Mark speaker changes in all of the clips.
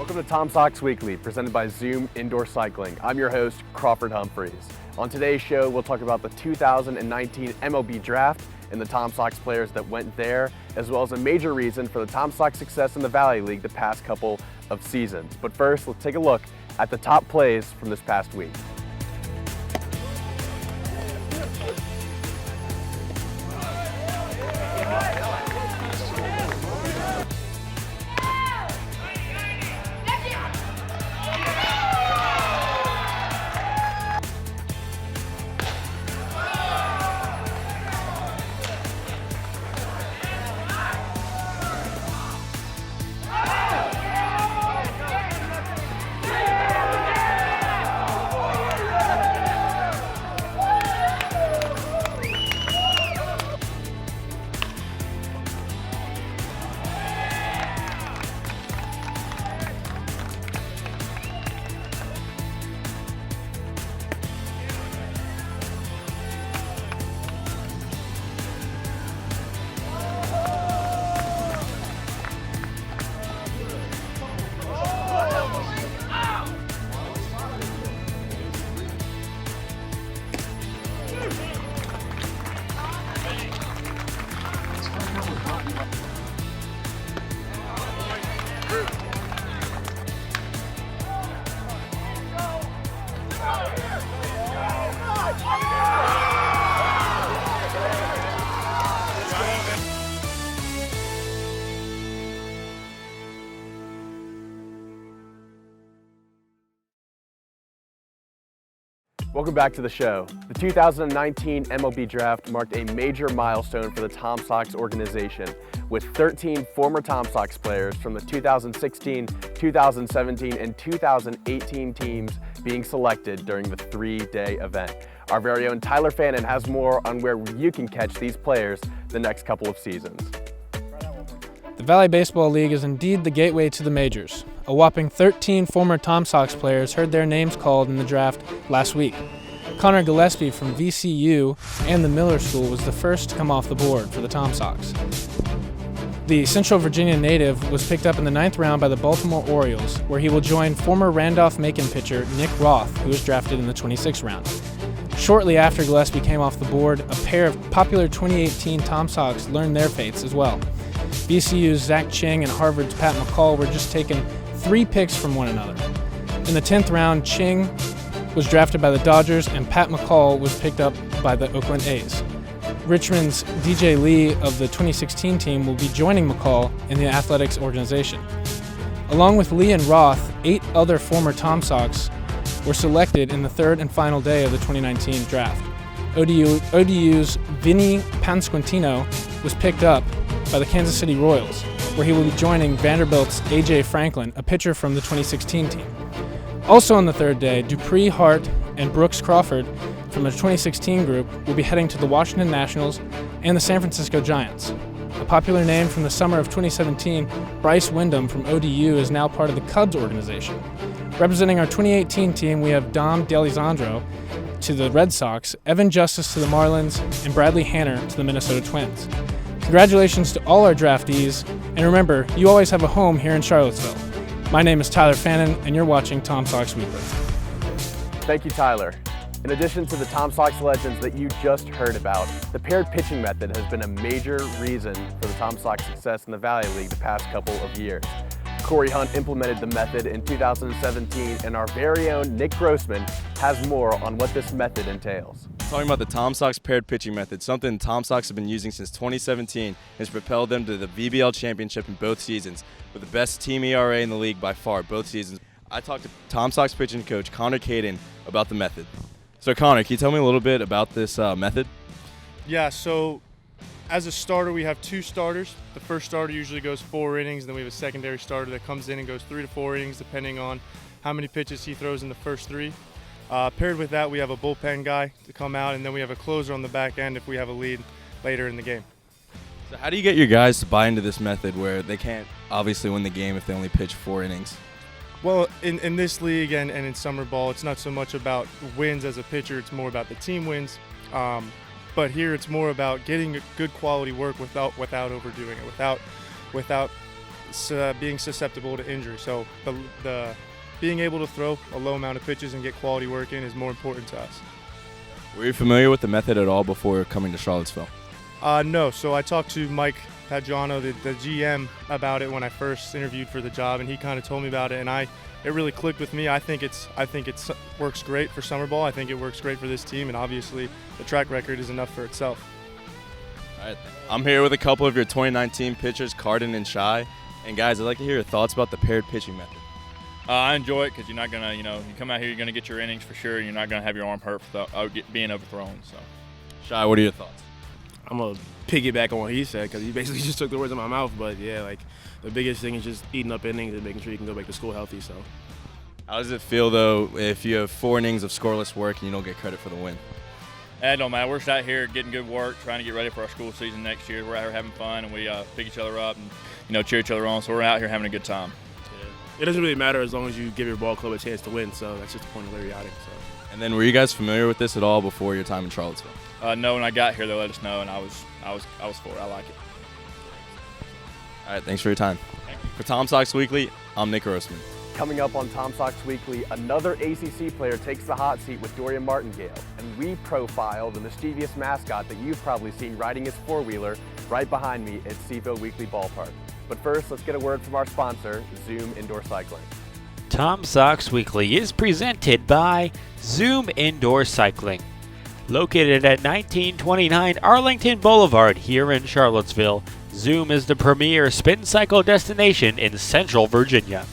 Speaker 1: Welcome to Tom Sox Weekly, presented by Zoom Indoor Cycling. I'm your host, Crawford Humphreys. On today's show, we'll talk about the 2019 MLB Draft and the Tom Sox players that went there, as well as a major reason for the Tom Sox success in the Valley League the past couple of seasons. But first, let's take a look at the top plays from this past week. Welcome back to the show. The 2019 MLB Draft marked a major milestone for the Tom Sox organization, with 13 former Tom Sox players from the 2016, 2017, and 2018 teams being selected during the three-day event. Our very own Tyler Fannin has more on where you can catch these players the next couple of seasons.
Speaker 2: The Valley Baseball League is indeed the gateway to the majors. A whopping 13 former Tom Sox players heard their names called in the draft last week. Connor Gillespie from VCU and the Miller School was the first to come off the board for the Tom Sox. The Central Virginia native was picked up in the 9th round by the Baltimore Orioles, where he will join former Randolph-Macon pitcher Nick Roth, who was drafted in the 26th round. Shortly after Gillespie came off the board, a pair of popular 2018 Tom Sox learned their fates as well. VCU's Zach Ching and Harvard's Pat McCall were just taken 3 picks from one another. In the 10th round, Ching was drafted by the Dodgers and Pat McCall was picked up by the Oakland A's. Richmond's DJ Lee of the 2016 team will be joining McCall in the athletics organization. Along with Lee and Roth, 8 other former Tom Sox were selected in the 3rd and final day of the 2019 draft. ODU's Vinny Pasquantino was picked up by the Kansas City Royals, where he will be joining Vanderbilt's A.J. Franklin, a pitcher from the 2016 team. Also on the 3rd day, Dupree Hart and Brooks Crawford from the 2016 group will be heading to the Washington Nationals and the San Francisco Giants. A popular name from the summer of 2017, Bryce Wyndham from ODU is now part of the Cubs organization. Representing our 2018 team, we have Dom DeLisandro to the Red Sox, Evan Justice to the Marlins, and Bradley Hanner to the Minnesota Twins. Congratulations to all our draftees, and remember, you always have a home here in Charlottesville. My name is Tyler Fannin, and you're watching Tom Sox Weekly.
Speaker 1: Thank you, Tyler. In addition to the Tom Sox legends that you just heard about, the paired pitching method has been a major reason for the Tom Sox success in the Valley League the past couple of years. Corey Hunt implemented the method in 2017, and our very own Nick Grossman has more on what this method entails.
Speaker 3: Talking about the Tom Sox paired pitching method, something Tom Sox have been using since 2017 has propelled them to the VBL championship in both seasons, with the best team ERA in the league by far both seasons. I talked to Tom Sox pitching coach Connor Caden about the method. So Connor, can you tell me a little bit about this method?
Speaker 4: Yeah, so as a starter, we have 2 starters. The first starter usually goes 4 innings, and then we have a secondary starter that comes in and goes 3 to 4 innings, depending on how many pitches he throws in the first 3. Paired with that, we have a bullpen guy to come out, and then we have a closer on the back end if we have a lead later in the game.
Speaker 3: So how do you get your guys to buy into this method where they can't obviously win the game if they only pitch 4 innings?
Speaker 4: Well, in this league and in summer ball, it's not so much about wins as a pitcher, it's more about the team wins. But here it's more about getting good quality work without overdoing it, without being susceptible to injury. So the being able to throw a low amount of pitches and get quality work in is more important to us.
Speaker 3: Were you familiar with the method at all before coming to Charlottesville?
Speaker 4: No, so I talked to Mike Padgiano, the GM, about it when I first interviewed for the job, and he kind of told me about it, and it really clicked with me. I think it works great for summer ball. I think it works great for this team, and obviously the track record is enough for itself.
Speaker 3: All right, I'm here with a couple of your 2019 pitchers, Cardin and Shy. And guys, I'd like to hear your thoughts about the paired pitching method.
Speaker 5: I enjoy it because you're not gonna, you come out here, you're gonna get your innings for sure. You're not gonna have your arm hurt for being overthrown. So,
Speaker 3: Shy, what are your thoughts?
Speaker 6: I'm gonna piggyback on what he said because he basically just took the words out of my mouth. But yeah, like the biggest thing is just eating up innings and making sure you can go back to school healthy. So,
Speaker 3: how does it feel though if you have 4 innings of scoreless work and you don't get credit for the win?
Speaker 5: It don't matter. We're just out here getting good work, trying to get ready for our school season next year. We're out here having fun, and we pick each other up and cheer each other on. So we're out here having a good time.
Speaker 6: it doesn't really matter as long as you give your ball club a chance to win. So that's just the point of Larry Yachting. So.
Speaker 3: And then, were you guys familiar with this at all before your time in Charlottesville?
Speaker 5: No, when I got here, they let us know, and I was for it. I like it.
Speaker 3: All right, thanks for your time.
Speaker 5: Thank you.
Speaker 3: For Tom Sox Weekly, I'm Nick Grossman.
Speaker 1: Coming up on Tom Sox Weekly, another ACC player takes the hot seat with Dorian Martingale, and we profile the mischievous mascot that you've probably seen riding his four-wheeler right behind me at Sevo Weekly Ballpark. But first, let's get a word from our sponsor, Zoom Indoor Cycling.
Speaker 7: Tom Sox Weekly is presented by Zoom Indoor Cycling. Located at 1929 Arlington Boulevard here in Charlottesville, Zoom is the premier spin cycle destination in Central Virginia.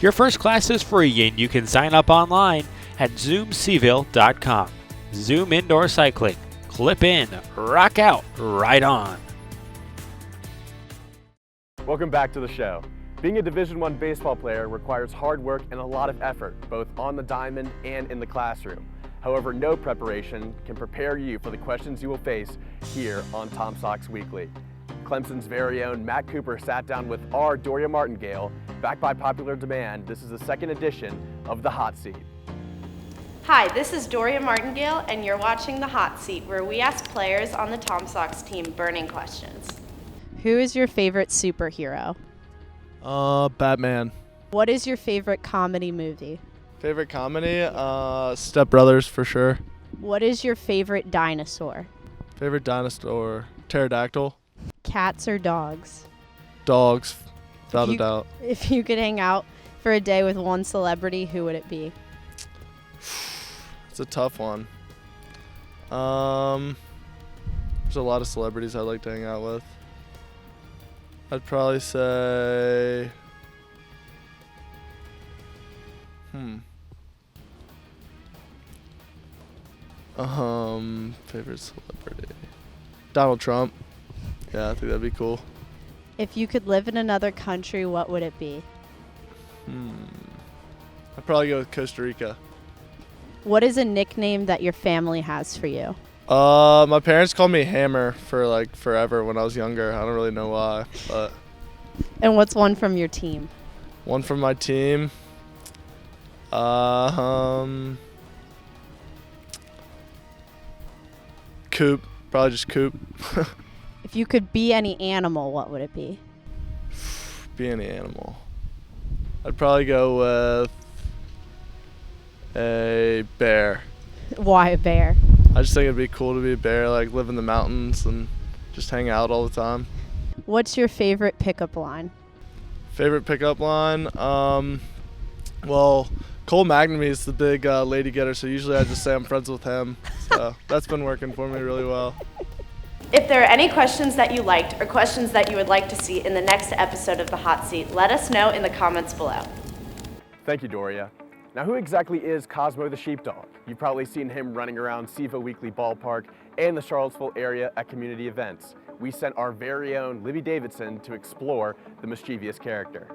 Speaker 7: Your first class is free and you can sign up online at zoomcville.com. Zoom Indoor Cycling. Clip in, rock out, ride on.
Speaker 1: Welcome back to the show. Being a Division I baseball player requires hard work and a lot of effort, both on the diamond and in the classroom. However, no preparation can prepare you for the questions you will face here on Tom Sox Weekly. Clemson's very own Matt Cooper sat down with our Dorian Martingale. Backed by popular demand, this is the second edition of The Hot Seat.
Speaker 8: Hi, this is Dorian Martingale, and you're watching The Hot Seat, where we ask players on the Tom Sox team burning questions.
Speaker 9: Who is your favorite superhero?
Speaker 10: Batman.
Speaker 9: What is your favorite comedy movie?
Speaker 10: Favorite comedy? Step Brothers for sure.
Speaker 9: What is your favorite dinosaur?
Speaker 10: Favorite dinosaur? Pterodactyl.
Speaker 9: Cats or dogs?
Speaker 10: Dogs, without a doubt.
Speaker 9: If you could hang out for a day with one celebrity, who would it be?
Speaker 10: It's a tough one. There's a lot of celebrities I'd like to hang out with. I'd probably say, favorite celebrity? Donald Trump. Yeah, I think that'd be cool.
Speaker 9: If you could live in another country, what would it be?
Speaker 10: I'd probably go with Costa Rica.
Speaker 9: What is a nickname that your family has for you?
Speaker 10: My parents called me Hammer for like forever when I was younger. I don't really know why, but.
Speaker 9: And what's one from your team?
Speaker 10: One from my team. Coop. Probably just Coop.
Speaker 9: If you could be any animal, what would it be?
Speaker 10: Be any animal. I'd probably go with a bear.
Speaker 9: Why a bear?
Speaker 10: I just think it'd be cool to be a bear, like live in the mountains and just hang out all the time.
Speaker 9: What's your favorite pickup line?
Speaker 10: Favorite pickup line? Well, Cole McNamee is the big lady getter, so usually I just say I'm friends with him. So that's been working for me really well.
Speaker 8: If there are any questions that you liked or questions that you would like to see in the next episode of The Hot Seat, let us know in the comments below.
Speaker 1: Thank you, Doria. Now, who exactly is Cosmo the Sheepdog? You've probably seen him running around Sevo Weekly Ballpark and the Charlottesville area at community events. We sent our very own Libby Davidson to explore the mischievous character.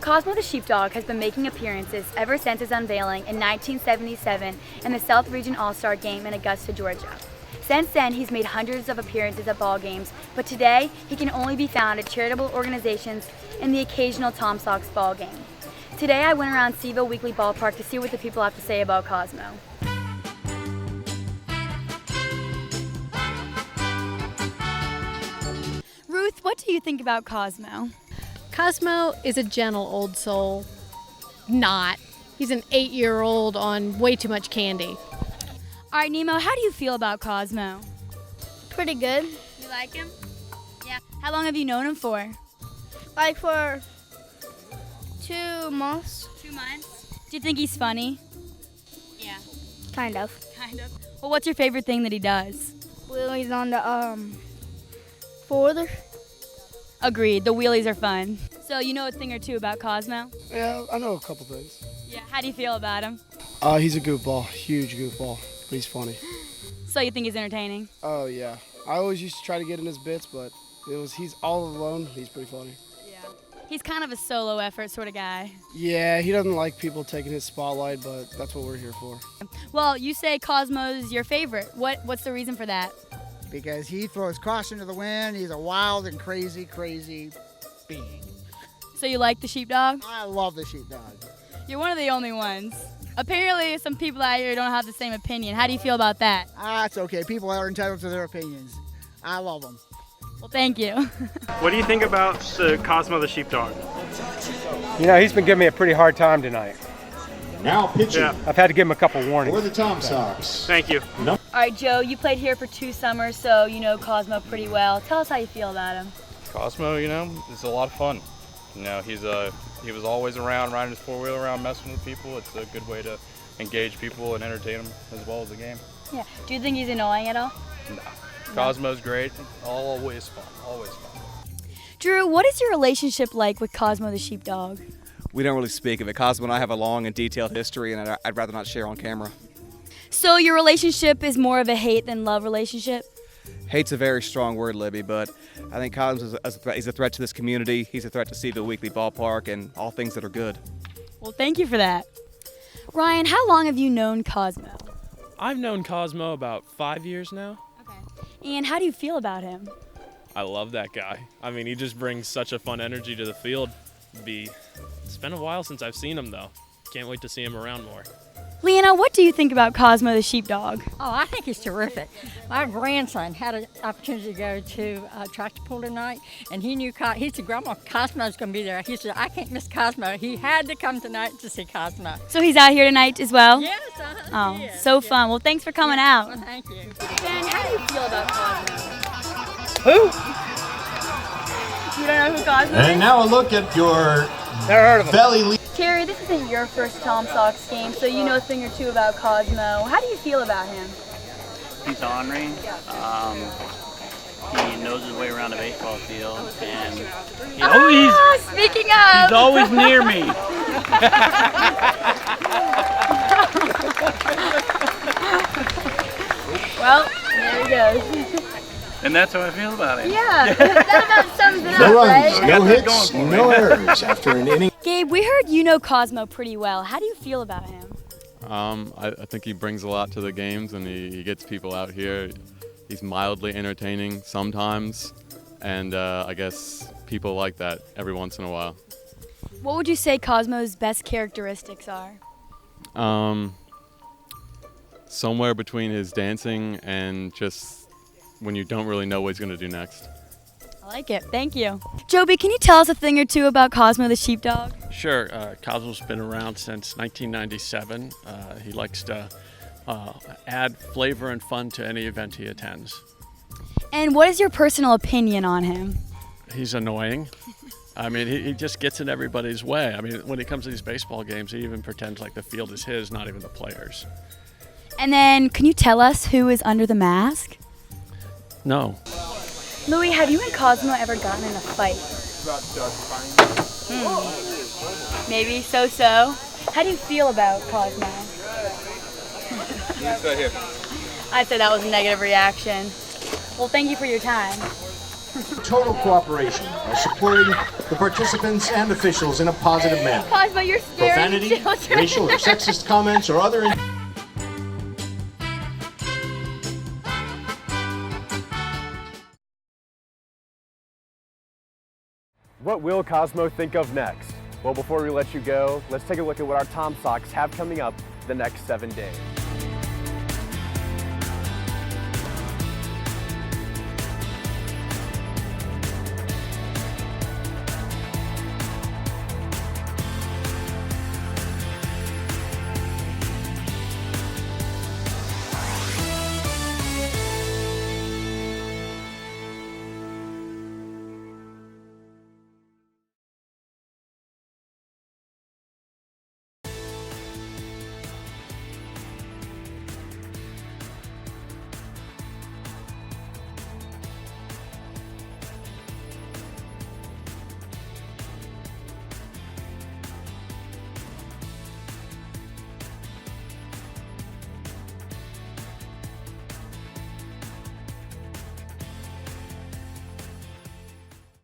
Speaker 11: Cosmo the Sheepdog has been making appearances ever since his unveiling in 1977 in the South Region All-Star Game in Augusta, Georgia. Since then, he's made hundreds of appearances at ball games, but today he can only be found at charitable organizations and the occasional Tom Sox ball game. Today I went around Sevo Weekly Ballpark to see what the people have to say about Cosmo. Ruth, what do you think about Cosmo?
Speaker 12: Cosmo is a gentle old soul. Not. He's an 8-year-old on way too much candy.
Speaker 11: All right, Nemo, how do you feel about Cosmo?
Speaker 13: Pretty good.
Speaker 11: You like him? Yeah. How long have you known him for?
Speaker 13: Like for 2 months.
Speaker 11: 2 months. Do you think he's funny? Yeah.
Speaker 13: Kind of.
Speaker 11: Kind of. Well, what's your favorite thing that he does?
Speaker 13: Well, he's on the four-wheeler.
Speaker 11: Agreed. The wheelies are fun. So you know a thing or two about Cosmo?
Speaker 14: Yeah, I know a couple things.
Speaker 11: Yeah. How do you feel about him?
Speaker 14: He's a goofball, huge goofball, but he's funny.
Speaker 11: So you think he's entertaining?
Speaker 14: Oh yeah. I always used to try to get in his bits, but he's all alone. He's pretty funny.
Speaker 11: Yeah. He's kind of a solo effort sort of guy.
Speaker 14: Yeah, he doesn't like people taking his spotlight, but that's what we're here for.
Speaker 11: Well, you say Cosmo's your favorite. What's the reason for that?
Speaker 15: Because he throws caution to the wind. He's a wild and crazy being.
Speaker 11: So you like the sheepdog?
Speaker 15: I love the sheepdog.
Speaker 11: You're one of the only ones. Apparently, some people out here don't have the same opinion. How do you feel about that?
Speaker 15: It's okay. People are entitled to their opinions. I love them.
Speaker 11: Well, thank you.
Speaker 16: What do you think about Cosmo the Sheepdog?
Speaker 17: You know, he's been giving me a pretty hard time tonight.
Speaker 18: Now pitching.
Speaker 17: Yeah. I've had to give him a couple warnings.
Speaker 18: For the Tom Sox.
Speaker 16: Thank you.
Speaker 18: No.
Speaker 11: All right, Joe, you played here for 2 summers, so you know Cosmo pretty well. Tell us how you feel about him.
Speaker 19: Cosmo, you know, is a lot of fun. You know, he was always around, riding his 4-wheeler around, messing with people. It's a good way to engage people and entertain them as well as the game.
Speaker 11: Yeah. Do you think he's annoying at all?
Speaker 19: No. Cosmo's great. Always fun. Always fun.
Speaker 11: Drew, what is your relationship like with Cosmo the Sheepdog?
Speaker 20: We don't really speak of it. Cosmo and I have a long and detailed history, and I'd rather not share on camera.
Speaker 11: So your relationship is more of a hate than love relationship?
Speaker 20: Hate's a very strong word, Libby, but I think Cosmo is a threat to this community. He's a threat to Seaville Weekly Ballpark and all things that are good.
Speaker 11: Well, thank you for that. Ryan, how long have you known Cosmo?
Speaker 2: I've known Cosmo about 5 years now.
Speaker 11: Okay. And how do you feel about him?
Speaker 2: I love that guy. I mean, he just brings such a fun energy to the field. It's been a while since I've seen him, though. Can't wait to see him around more.
Speaker 11: Leanna, what do you think about Cosmo the Sheepdog?
Speaker 21: Oh, I think he's terrific. My grandson had an opportunity to go to a tractor pull tonight, and he said, Grandma, Cosmo's going to be there. He said, I can't miss Cosmo. He had to come tonight to see Cosmo.
Speaker 11: So he's out here tonight as well?
Speaker 21: Yes.
Speaker 11: Oh, yeah, so fun. Well, thanks for coming out.
Speaker 21: Well, thank you.
Speaker 11: Ben, how do you feel about Cosmo?
Speaker 17: Who?
Speaker 11: You don't know who Cosmo is?
Speaker 18: And now a look at your
Speaker 17: Never heard of him.
Speaker 18: belly.
Speaker 11: Terry, this isn't your first Tom Sox game, so you know a thing or two about Cosmo. How do you feel about him?
Speaker 22: He's ornery. He knows his way around the baseball field, and he always.
Speaker 11: Speaking of,
Speaker 22: he's always near me.
Speaker 11: Well, there he goes.
Speaker 22: And that's how I feel about him.
Speaker 11: Yeah, that about sums it
Speaker 18: No
Speaker 11: up,
Speaker 18: runs,
Speaker 11: right?
Speaker 18: no hits, no errors after an inning.
Speaker 11: Gabe, we heard you know Cosmo pretty well. How do you feel about him?
Speaker 23: I think he brings a lot to the games, and he gets people out here. He's mildly entertaining sometimes, and I guess people like that every once in a while.
Speaker 11: What would you say Cosmo's best characteristics are?
Speaker 23: Somewhere between his dancing and just when you don't really know what he's going to do next.
Speaker 11: I like it. Thank you. Joby, can you tell us a thing or two about Cosmo the Sheepdog?
Speaker 24: Sure. Cosmo's been around since 1997. He likes to add flavor and fun to any event he attends.
Speaker 11: And what is your personal opinion on him?
Speaker 24: He's annoying. I mean, he just gets in everybody's way. I mean, when he comes to these baseball games, he even pretends like the field is his, not even the players.
Speaker 11: And then, can you tell us who is under the mask?
Speaker 24: No.
Speaker 11: Louis, have you and Cosmo ever gotten in a fight? Maybe so-so. How do you feel about Cosmo? I'd say that was a negative reaction. Well, thank you for your time.
Speaker 18: Total cooperation by supporting the participants and officials in a positive manner.
Speaker 11: Cosmo, you're scaring
Speaker 18: Profanity,
Speaker 11: children.
Speaker 18: racial or sexist comments or other...
Speaker 1: What will Cosmo think of next? Well, before we let you go, let's take a look at what our Tom Sox have coming up the next 7 days.